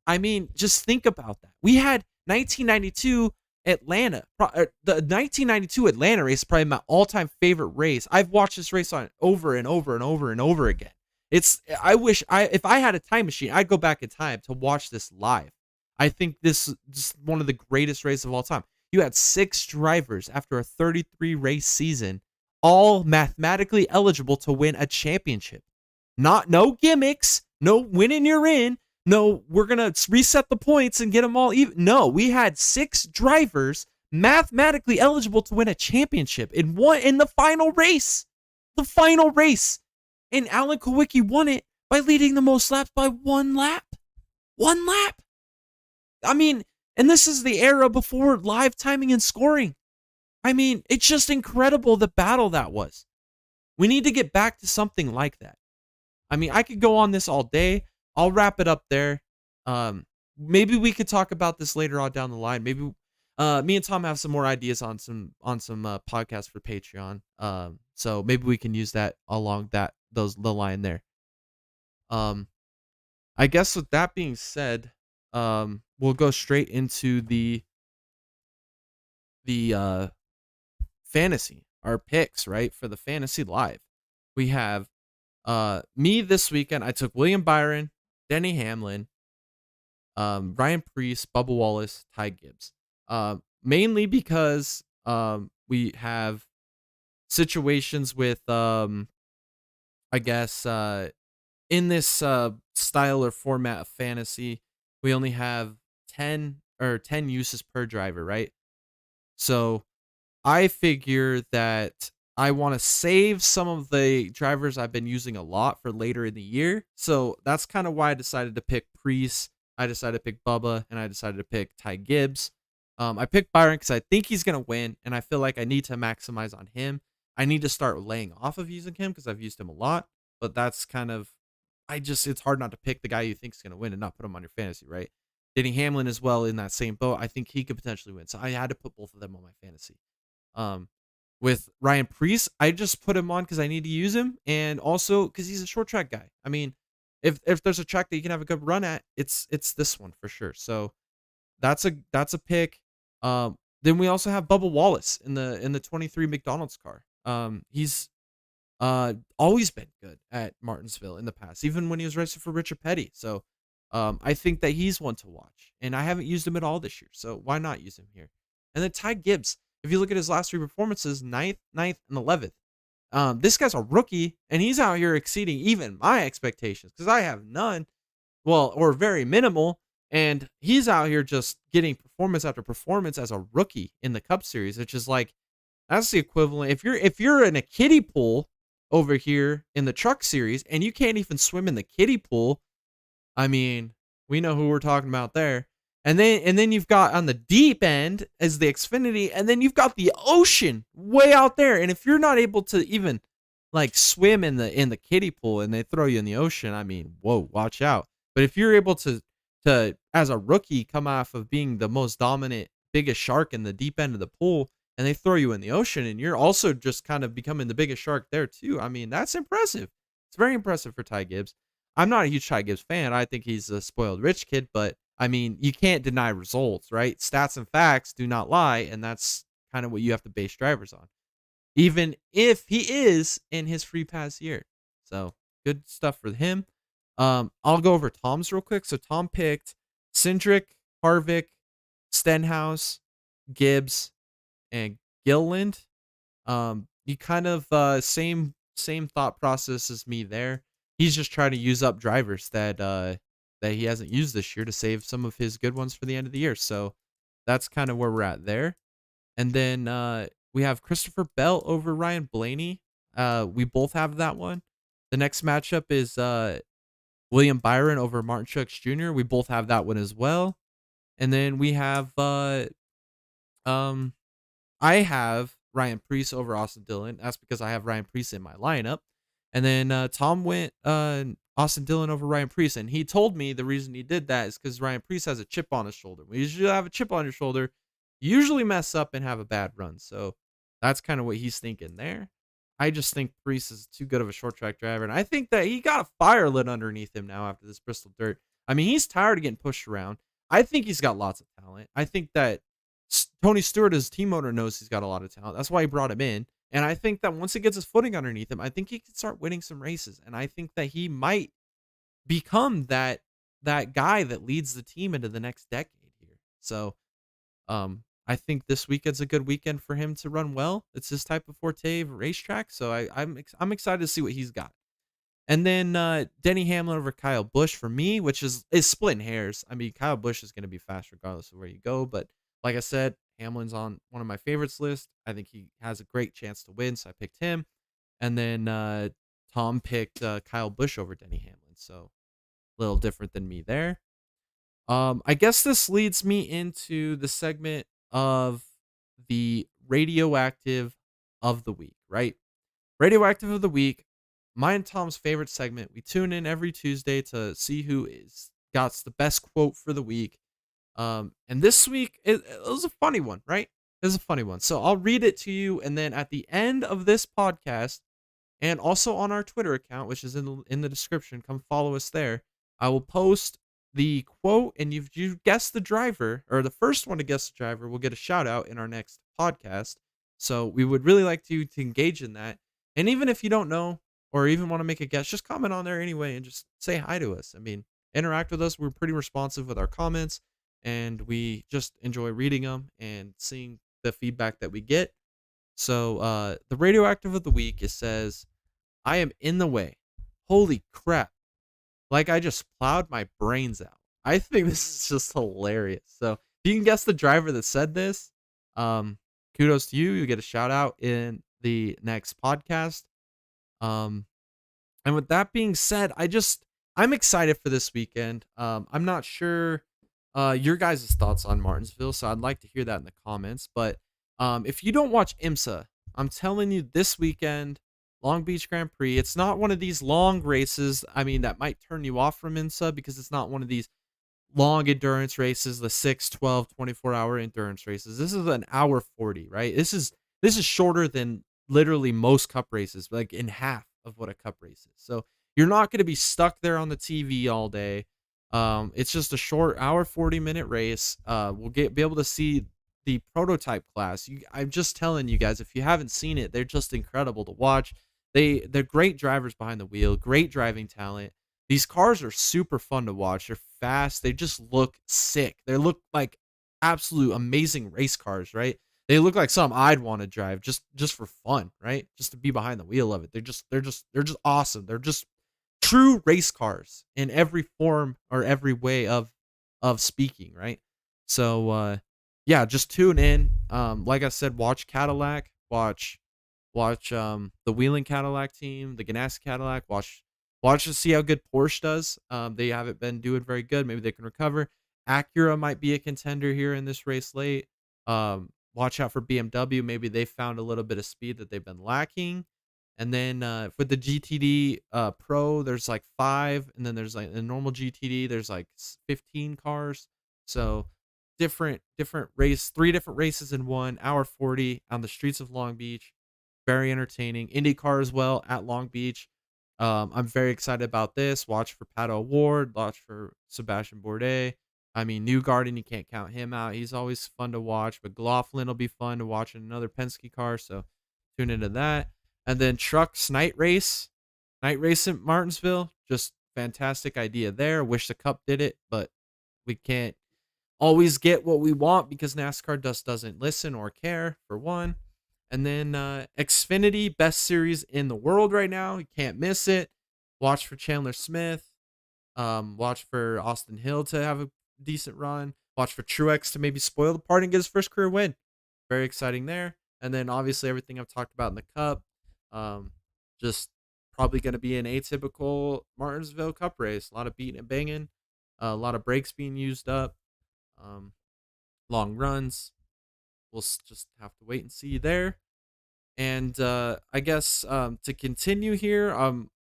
I mean, just think about that. We had 1992 Atlanta. The 1992 Atlanta race is probably my all-time favorite race. I've watched this race on over and over and over and over again. If I had a time machine, I'd go back in time to watch this live. I think this is one of the greatest races of all time. You had 6 drivers after a 33 race season, all mathematically eligible to win a championship. No gimmicks, no winning you're in. No, we're going to reset the points and get them all even. No, we had 6 drivers mathematically eligible to win a championship in the final race. The final race. And Alan Kulwicki won it by leading the most laps by 1 lap. 1 lap. I mean, and this is the era before live timing and scoring. I mean, it's just incredible the battle that was. We need to get back to something like that. I mean, I could go on this all day. I'll wrap it up there. Maybe we could talk about this later on down the line. Maybe me and Tom have some more ideas on some podcasts for Patreon. So maybe we can use that along the line there. I guess with that being said, we'll go straight into the fantasy, our picks, right? For the fantasy live. We have me this weekend. I took William Byron, Denny Hamlin, Ryan Preece, Bubba Wallace, Ty Gibbs. Mainly because we have situations with I guess in this style or format of fantasy, we only have 10 uses per driver, right? So I figure that I want to save some of the drivers I've been using a lot for later in the year. So that's kind of why I decided to pick Priest. I decided to pick Bubba, and I decided to pick Ty Gibbs. I picked Byron because I think he's going to win, and I feel like I need to maximize on him. I need to start laying off of using him because I've used him a lot, but that's kind of, it's hard not to pick the guy you think is going to win and not put him on your fantasy, right? Denny Hamlin as well in that same boat. I think he could potentially win. So I had to put both of them on my fantasy. Um, with Ryan Priest, I just put him on because I need to use him, and also because he's a short track guy. I mean, if there's a track that you can have a good run at, it's this one for sure. So that's a pick. Then we also have Bubba Wallace in the 23 McDonald's car. He's always been good at Martinsville in the past, even when he was racing for Richard Petty. So I think that he's one to watch, and I haven't used him at all this year. So why not use him here? And then Ty Gibbs, if you look at his last three performances, ninth, and 11th. This guy's a rookie, and he's out here exceeding even my expectations because I have none, well, or very minimal. And he's out here just getting performance after performance as a rookie in the Cup Series, which is like, that's the equivalent. If you're in a kiddie pool over here in the Truck Series and you can't even swim in the kiddie pool, I mean, we know who we're talking about there. And then you've got on the deep end as the Xfinity, and then you've got the ocean way out there. And if you're not able to even like swim in the kiddie pool and they throw you in the ocean, I mean, whoa, watch out. But if you're able to as a rookie come off of being the most dominant, biggest shark in the deep end of the pool, and they throw you in the ocean, and you're also just kind of becoming the biggest shark there too. I mean, that's impressive. It's very impressive for Ty Gibbs. I'm not a huge Ty Gibbs fan. I think he's a spoiled rich kid, but I mean, you can't deny results, right? Stats and facts do not lie, and that's kind of what you have to base drivers on, even if he is in his free pass year. So good stuff for him. I'll go over Tom's real quick. So Tom picked Cindric, Harvick, Stenhouse, Gibbs, and Gilliland. You kind of same thought process as me there. He's just trying to use up drivers that he hasn't used this year to save some of his good ones for the end of the year. So that's kind of where we're at there. And then we have Christopher Bell over Ryan Blaney. We both have that one. The next matchup is William Byron over Martin Truex Jr. We both have that one as well. And then we have I have Ryan Preece over Austin Dillon. That's because I have Ryan Preece in my lineup. And then Tom went Austin Dillon over Ryan Preece, and he told me the reason he did that is because Ryan Preece has a chip on his shoulder. When you usually have a chip on your shoulder, you usually mess up and have a bad run. So that's kind of what he's thinking there. I just think Preece is too good of a short track driver, and I think that he got a fire lit underneath him now after this Bristol dirt. I mean, he's tired of getting pushed around. I think he's got lots of talent. I think that Tony Stewart, as team owner, knows he's got a lot of talent. That's why he brought him in. And I think that once he gets his footing underneath him, I think he can start winning some races. And I think that he might become that guy that leads the team into the next decade here. So I think this weekend's a good weekend for him to run well. It's his type of forte of racetrack. So I'm excited to see what he's got. And then Denny Hamlin over Kyle Busch for me, which is splitting hairs. I mean, Kyle Busch is going to be fast regardless of where you go. But like I said, Hamlin's on one of my favorites list. I think he has a great chance to win, so I picked him. And then Tom picked Kyle Busch over Denny Hamlin, so a little different than me there. I guess this leads me into the segment of the radioactive of the week, right? Radioactive of the week, mine and Tom's favorite segment. We tune in every Tuesday to see who got the best quote for the week. And this week, it was a funny one, right? It was a funny one. So I'll read it to you, and then at the end of this podcast, and also on our Twitter account, which is in the description, come follow us there. I will post the quote, and you've guessed the driver, or the first one to guess the driver will get a shout out in our next podcast. So we would really like to engage in that. And even if you don't know, or even want to make a guess, just comment on there anyway and just say hi to us. I mean, interact with us. We're pretty responsive with our comments, and we just enjoy reading them and seeing the feedback that we get. So the radioactive of the week, it says, I am in the way. Holy crap. Like I just plowed my brains out. I think this is just hilarious. So if you can guess the driver that said this, um, kudos to you. You get a shout out in the next podcast. Um, and with that being said, I'm excited for this weekend. I'm not sure your guys' thoughts on Martinsville, so I'd like to hear that in the comments. But if you don't watch IMSA, I'm telling you this weekend, Long Beach Grand Prix, it's not one of these long races. I mean, that might turn you off from IMSA because it's not one of these long endurance races, the 6, 12, 24-hour endurance races. This is an hour 40, right? This is shorter than literally most cup races, like in half of what a cup race is. So you're not going to be stuck there on the TV all day. It's just a short hour 40-minute race. We'll be able to see the prototype class. I'm just telling you guys, if you haven't seen it, they're just incredible to watch. They're great drivers behind the wheel, great driving talent. These cars are super fun to watch. They're fast. They just look sick. They look like absolute amazing race cars, right? They look like something I'd want to drive just for fun, right? Just to be behind the wheel of it. They're just awesome. They're just true race cars in every form or every way of speaking, right? So yeah, just tune in. Like I said, watch Cadillac, watch the Wheeling Cadillac team, the Ganassi Cadillac, watch to see how good Porsche does. They haven't been doing very good. Maybe they can recover. Acura might be a contender here in this race late. Watch out for BMW. Maybe they found a little bit of speed that they've been lacking. And then with the GTD Pro, there's like 5, and then there's like the normal GTD. There's like 15 cars. So different race, 3 different races in 1 hour 40 on the streets of Long Beach. Very entertaining. IndyCar as well at Long Beach. I'm very excited about this. Watch for Pato O'Ward. Watch for Sebastian Bourdais. I mean, Newgarden, you can't count him out. He's always fun to watch. But McLaughlin will be fun to watch in another Penske car. So tune into that. And then Trucks Night Race. Night Race in Martinsville. Just fantastic idea there. Wish the Cup did it, but we can't always get what we want because NASCAR just doesn't listen or care, for one. And then Xfinity, best series in the world right now. You can't miss it. Watch for Chandler Smith. Watch for Austin Hill to have a decent run. Watch for Truex to maybe spoil the party and get his first career win. Very exciting there. And then obviously everything I've talked about in the Cup. Just probably going to be an atypical Martinsville Cup race. A lot of beating and banging. A lot of brakes being used up. Um, Long runs. We'll just have to wait and see there. And I guess to continue here,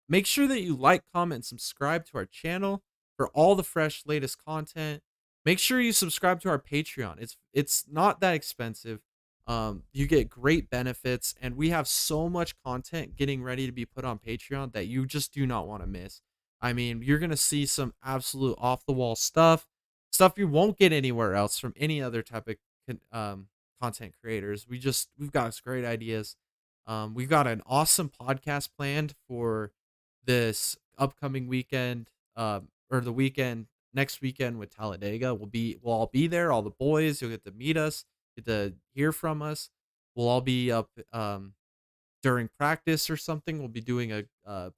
make sure that you like, comment, and subscribe to our channel for all the fresh latest content. Make sure you subscribe to our Patreon. It's not that expensive. You get great benefits, and we have so much content getting ready to be put on Patreon that you just do not want to miss. I mean, you're gonna see some absolute off the wall stuff you won't get anywhere else from any other type of content creators. We've got some great ideas. We've got an awesome podcast planned for this upcoming weekend, or the weekend next weekend with Talladega. We'll all be there, all the boys. You'll get to meet us, get to hear from us. We'll all be up during practice or something. We'll be doing a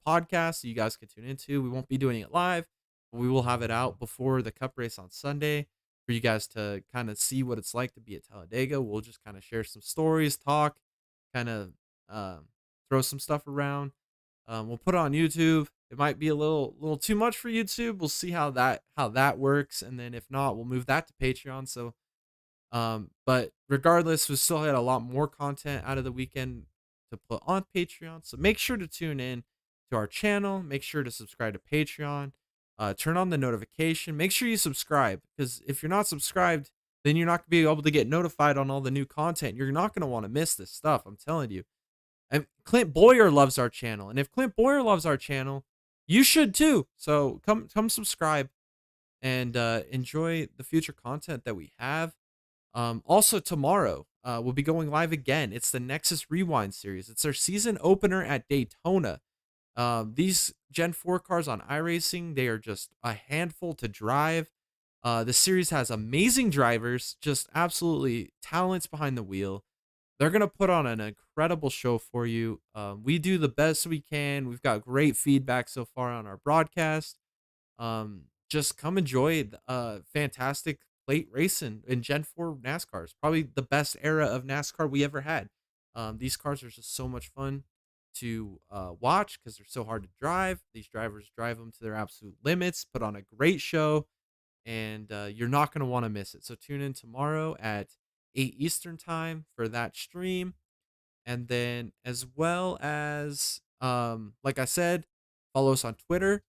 podcast so you guys can tune into. We won't be doing it live, but we will have it out before the Cup race on Sunday for you guys to kind of see what it's like to be at Talladega. We'll just kind of share some stories, talk, kind of throw some stuff around. We'll put it on YouTube. It might be a little too much for YouTube. We'll see how that works, and then if not, we'll move that to Patreon. So, but regardless, we still had a lot more content out of the weekend to put on Patreon. So make sure to tune in to our channel. Make sure to subscribe to Patreon. Turn on the notification. Make sure you subscribe, because if you're not subscribed, then you're not going to be able to get notified on all the new content. You're not going to want to miss this stuff. I'm telling you. And Clint Boyer loves our channel. And if Clint Boyer loves our channel, you should too. So come subscribe and enjoy the future content that we have. Also tomorrow, we'll be going live again. It's the Nexus Rewind series. It's our season opener at Daytona. These Gen 4 cars on iRacing, they are just a handful to drive. The series has amazing drivers, just absolutely talents behind the wheel. They're gonna put on an incredible show for you. We do the best we can. We've got great feedback so far on our broadcast. Just come enjoy fantastic late racing in Gen 4 NASCARs. Probably the best era of NASCAR we ever had. These cars are just so much fun to watch because they're so hard to drive. These drivers drive them to their absolute limits, put on a great show, and you're not going to want to miss it. So tune in tomorrow at 8 Eastern time for that stream. And then, as well as, like I said, follow us on Twitter,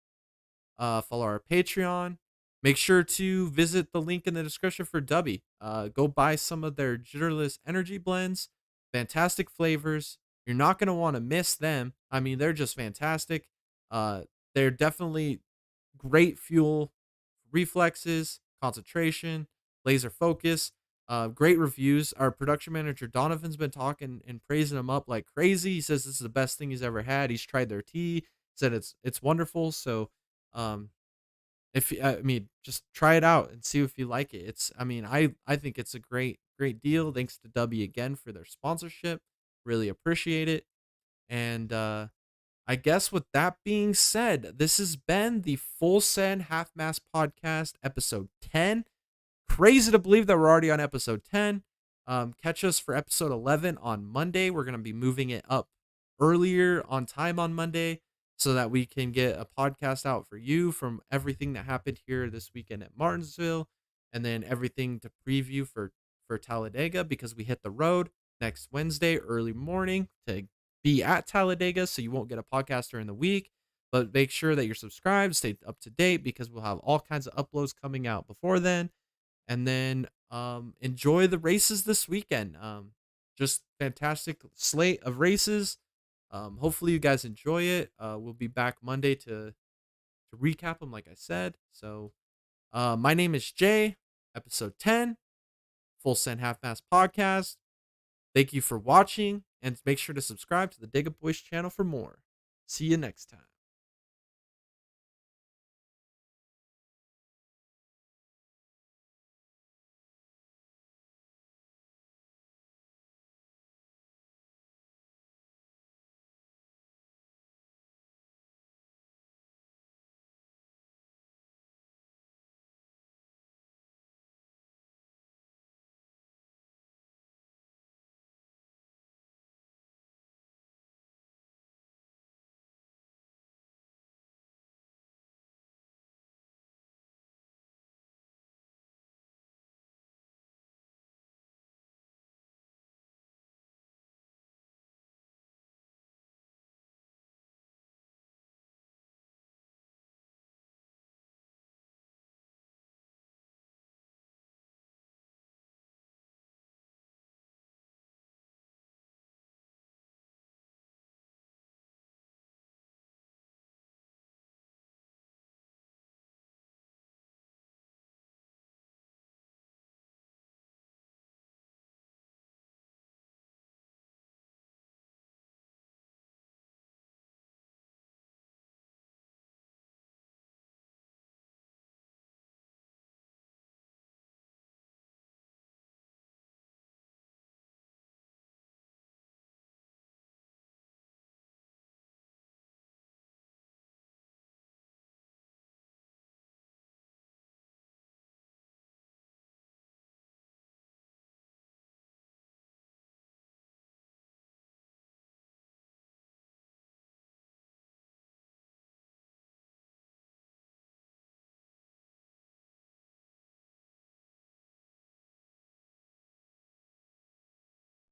follow our Patreon. Make sure to visit the link in the description for Dubby. Go buy some of their Jitterless energy blends. Fantastic flavors. You're not going to want to miss them. I mean, they're just fantastic. They're definitely great fuel, reflexes, concentration, laser focus. Great reviews. Our production manager Donovan's been talking and praising them up like crazy. He says this is the best thing he's ever had. He's tried their tea, said it's wonderful. So, um, if I mean, just try it out and see if you like it. I mean, I think it's a great deal. Thanks to W again for their sponsorship. Really appreciate it. And I guess with that being said, this has been the Full Send Half Mass Podcast, episode 10. Crazy to believe that we're already on episode 10. Catch us for episode 11 on Monday. We're going to be moving it up earlier on time on Monday so that we can get a podcast out for you from everything that happened here this weekend at Martinsville, and then everything to preview for Talladega, because we hit the road next Wednesday early morning to be at Talladega, so you won't get a podcast during the week. But make sure that you're subscribed, stay up to date, because we'll have all kinds of uploads coming out before then. And then enjoy the races this weekend. Just fantastic slate of races. Hopefully you guys enjoy it. We'll be back Monday to recap them, like I said. So my name is Jay, episode 10, Full Send Half Mass Podcast. Thank you for watching, and make sure to subscribe to the Dig Up Boys channel for more. See you next time.